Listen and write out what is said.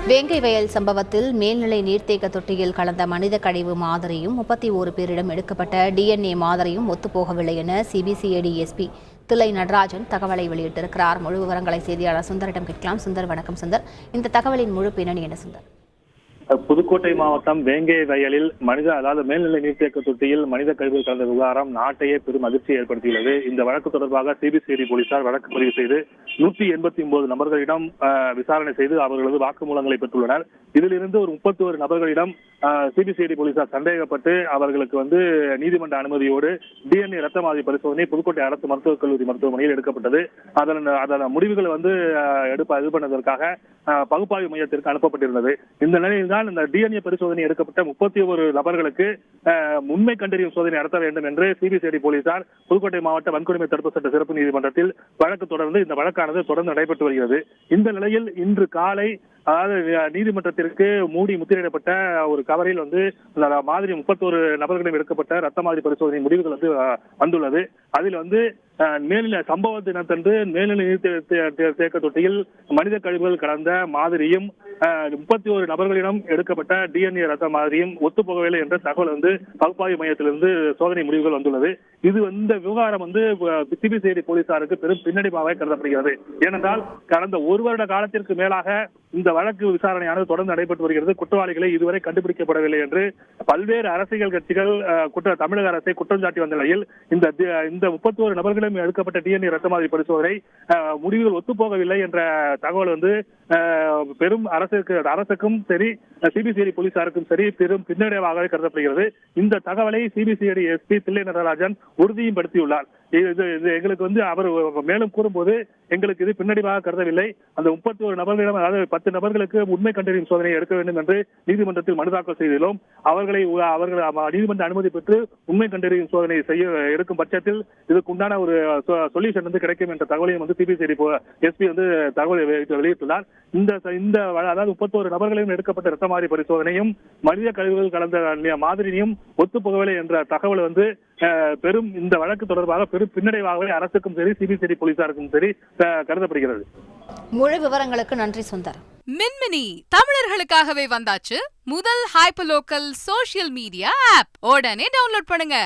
வேங்கை வயல் சம்பவத்தில் மேல்நிலை நீர்த்தேக்க தொட்டியில் கலந்த மனித கழிவு மாதிரியும் 31 பேரிடம் எடுக்கப்பட்ட DNA மாதிரியும் ஒத்துப்போகவில்லை என சிபிசிஐடி எஸ்பி தில்லை நடராஜன் தகவலை வெளியிட்டிருக்கிறார். முழு விவரங்களை செய்தியாளர் சுந்தரிடம் கேட்கலாம். சுந்தர், வணக்கம் சுந்தர். இந்த தகவலின் முழு பின்னணி என்ன சுந்தர்? புதுக்கோட்டை மாவட்டம் வேங்கை வயலில் மேல்நிலை நீர்த்தேக்க தொட்டியில் மனித கழிவு கலந்த விவகாரம் நாட்டையே பெரும் அதிர்ச்சியை ஏற்படுத்தியுள்ளது. இந்த வழக்கு தொடர்பாக சிபிசிஐடி போலீசார் வழக்கு பதிவு செய்து 189 நபர்களிடம் விசாரணை செய்து அவர்களது வாக்குமூலங்களை பெற்றுள்ளனர். இதிலிருந்து ஒரு 31 நபர்களிடம் சிபிசிஐடி போலீசார் சந்தேகப்பட்டு அவர்களுக்கு நீதிமன்ற அனுமதியோடு DNA ரத்த மாதிரி பரிசோதனை புதுக்கோட்டை அரசு மருத்துவக் கல்லூரி மருத்துவமனையில் எடுக்கப்பட்டது. அதன் முடிவுகள் இது பண்ணதற்காக பகுப்பாய்வு மையத்திற்கு அனுப்பப்பட்டிருந்தது. இந்த நிலையில் தான் இந்த DNA பரிசோதனை எடுக்கப்பட்ட 31 நபர்களுக்கு உண்மை கண்டறியும் சோதனை நடத்த வேண்டும் என்று சிபிசிஐடி போலீசார் புதுக்கோட்டை மாவட்ட வன்கொடுமை தடுப்பு சட்ட சிறப்பு நீதிமன்றத்தில் வழக்கு தொடர்ந்து இந்த வழக்கானது தொடர்ந்து நடைபெற்று வருகிறது. இந்த நிலையில் இன்று காலை நீதிமன்றத்திற்கு மூடி முத்திரையிடப்பட்ட ஒரு கவரில் மாதிரி 31 நபர்களிடம் எடுக்கப்பட்ட ரத்த மாதிரி பரிசோதனை முடிவுகள் வந்துள்ளது. அதில் மேல்நிலை சம்பவ தினத்தன்று மேல்நிலை நீர்த்தேக்க தொட்டியில் மனித கழிவுகள் கலந்த மாதிரியும் 31 நபர்களிடம் எடுக்கப்பட்ட DNA ரத்த மாதிரியும் ஒத்துப்போகவில்லை என்ற தகவல் பகுப்பாய்வு மையத்திலிருந்து சோதனை முடிவுகள் வந்துள்ளது. இந்த விவகாரம் சிபிசிஐடி போலீசாருக்கு பெரும் பின்னடைவாக கருதப்படுகிறது. ஏனென்றால் கடந்த ஒரு வருட காலத்திற்கு மேலாக இந்த வழக்கு விசாரணையானது தொடர்ந்து நடைபெற்று வருகிறது. குற்றவாளிகளை இதுவரை கண்டுபிடிக்கப்படவில்லை என்று பல்வேறு அரசியல் கட்சிகள் தமிழக அரசை குற்றம் சாட்டி வந்த நிலையில் இந்த 31 நபர்களிடம் எடுக்கப்பட்ட DNA ரத்த மாதிரி பரிசோதனை முடிவுகள் ஒத்துப்போகவில்லை என்ற தகவல் பெரும் அரசுக்கும் சரி சிபிசிஐடி போலீசாருக்கும் சரி பெரும் பின்னடைவாக கருதப்படுகிறது. இந்த தகவலை சிபிசிஐடி எஸ்பி தில்லை நடராஜன் உறுதியும் படுத்தியுள்ளார். எங்களுக்கு அவர் மேலும் கூறும்போது எங்களுக்கு இது பின்னடைவாக கருதவில்லை. அந்த 31 நபர்களிடம், அதாவது 10 நபர்களுக்கு உண்மை கண்டறியும் சோதனை எடுக்க வேண்டும் என்று நீதிமன்றத்தில் மனு தாக்கல் செய்துள்ளோம். அவர்கள் நீதிமன்ற அனுமதி பெற்று உண்மை கண்டறியும் சோதனை எடுக்கும் பட்சத்தில் இதுக்கு உண்டான ஒரு சொல்யூஷன் கிடைக்கும் என்ற தகவலையும் சிபிசிஐடி எஸ்பி தகவலை வெளியிட்டுள்ளார். அதாவது 31 நபர்களையும் எடுக்கப்பட்ட ரத்த மாதிரி பரிசோதனையும் மனித கழிவுகள் கலந்த மாதிரியும் ஒத்துப்போகவில்லை என்ற தகவல் பெரும் இந்த வழக்கு தொடர்பாக பெரும் பின்னடைவாகவே அரசுக்கும் சரி சிபிசிஐடி போலீசாருக்கும் சரி கருதப்படுகிறது. முழு விவரங்களுக்கு நன்றி சுந்தர். மின்மினி தமிழர்களுக்காகவே வந்தாச்சு முதல் hyper local social media app. உடனே டவுன்லோட் பண்ணுங்க.